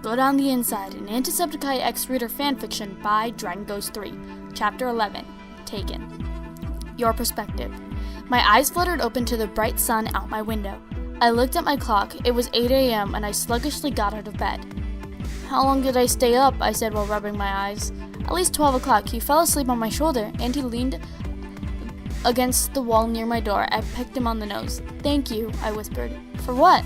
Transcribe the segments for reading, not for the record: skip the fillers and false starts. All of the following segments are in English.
Go Down the Inside, an Antisepticeye X-Reader fanfiction by Dragon Ghost 3, Chapter 11, Taken. Your Perspective. My eyes fluttered open to the bright sun out my window. I looked at my clock. It was 8 a.m. and I sluggishly got out of bed. How long did I stay up? I said while rubbing my eyes. At least 12 o'clock. He fell asleep on my shoulder, and he leaned against the wall near my door. I pecked him on the nose. Thank you, I whispered. For what?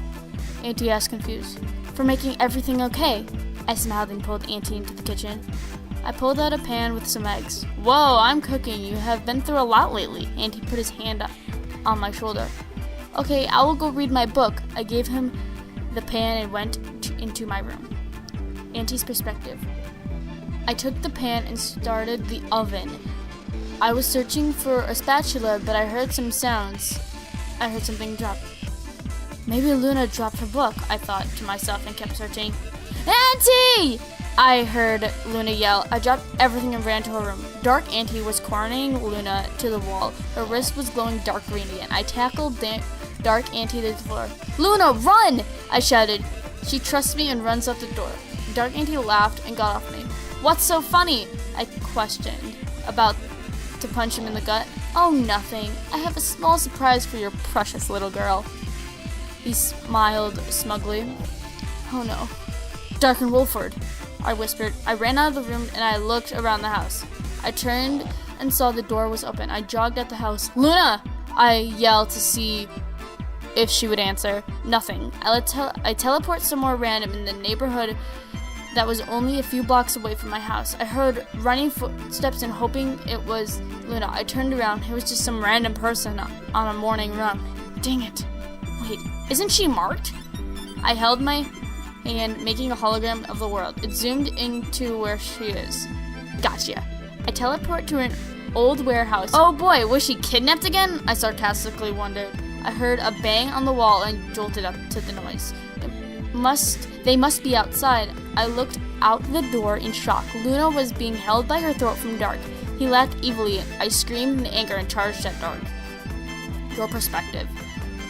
Auntie asked, confused. For making everything okay. I smiled and pulled Auntie into the kitchen. I pulled out a pan with some eggs. Whoa, I'm cooking. You have been through a lot lately. Auntie put his hand on my shoulder. Okay, I will go read my book. I gave him the pan and went into my room. Auntie's perspective. I took the pan and started the oven. I was searching for a spatula, but I heard some sounds. I heard something drop. Maybe Luna dropped her book, I thought to myself and kept searching. Auntie! I heard Luna yell. I dropped everything and ran to her room. Dark Auntie was cornering Luna to the wall. Her wrist was glowing dark green again. I tackled Dark Auntie to the floor. Luna, run! I shouted. She trusts me and runs out the door. Dark Auntie laughed and got off me. What's so funny? I questioned, about to punch him in the gut. Oh, nothing. I have a small surprise for your precious little girl. He smiled smugly. Oh no. Dark and Wilford, I whispered. I ran out of the room and I looked around the house. I turned and saw the door was open. I jogged at the house. Luna! I yelled to see if she would answer. Nothing. I teleport somewhere random in the neighborhood that was only a few blocks away from my house. I heard running footsteps and hoping it was Luna. I turned around. It was just some random person on a morning run. Dang it. Wait, isn't she marked? I held my hand, making a hologram of the world. It zoomed into where she is. Gotcha. I teleport to an old warehouse. Oh boy, was she kidnapped again? I sarcastically wondered. I heard a bang on the wall and jolted up to the noise. They must be outside. I looked out the door in shock. Luna was being held by her throat from Dark. He laughed evilly. I screamed in anger and charged at Dark. Your perspective.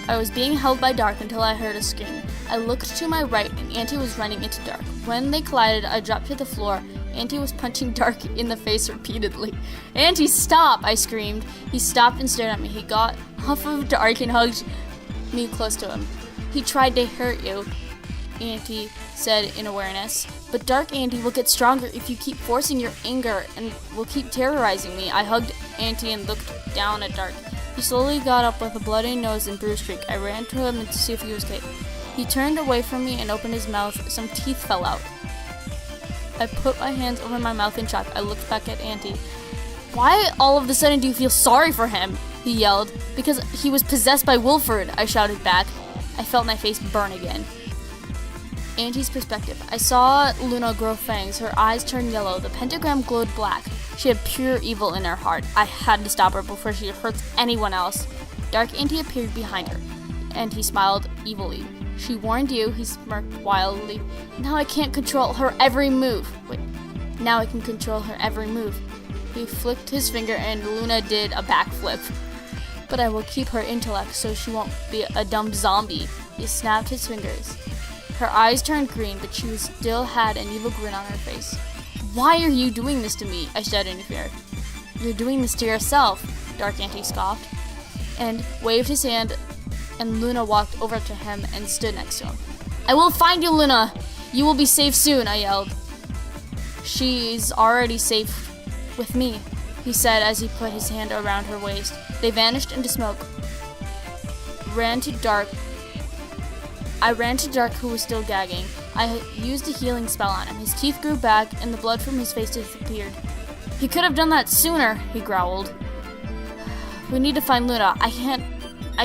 I was being held by Dark until I heard a scream. I looked to my right and Auntie was running into Dark. When they collided, I dropped to the floor. Auntie was punching Dark in the face repeatedly. Auntie, stop! I screamed. He stopped and stared at me. He got off of Dark and hugged me close to him. He tried to hurt you, Auntie said in awareness. But Dark Auntie will get stronger if you keep forcing your anger and will keep terrorizing me. I hugged Auntie and looked down at Dark. He slowly got up with a bloody nose and bruise streak. I ran to him to see if he was okay. He turned away from me and opened his mouth. Some teeth fell out. I put my hands over my mouth in shock. I looked back at Auntie. Why all of a sudden do you feel sorry for him? He yelled. Because he was possessed by Wilford, I shouted back. I felt my face burn again. Auntie's perspective. I saw Luna grow fangs. Her eyes turned yellow. The pentagram glowed black. She had pure evil in her heart. I had to stop her before she hurts anyone else. Dark Auntie appeared behind her, and he smiled evilly. She warned you, he smirked wildly. Now I can't control her every move. Wait, now I can control her every move. He flicked his finger and Luna did a backflip. But I will keep her intellect so she won't be a dumb zombie. He snapped his fingers. Her eyes turned green, but she still had an evil grin on her face. Why are you doing this to me? I shouted in fear. You're doing this to yourself, Dark Auntie scoffed, and waved his hand, and Luna walked over to him and stood next to him. I will find you, Luna! You will be safe soon, I yelled. She's already safe with me, he said as he put his hand around her waist. They vanished into smoke. I ran to Dark, who was still gagging. I used a healing spell on him. His teeth grew back, and the blood from his face disappeared. He could have done that sooner, he growled. We need to find Luna. I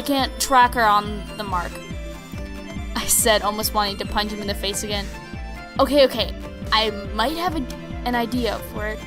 can't track her on the mark, I said, almost wanting to punch him in the face again. Okay. I might have an idea for it.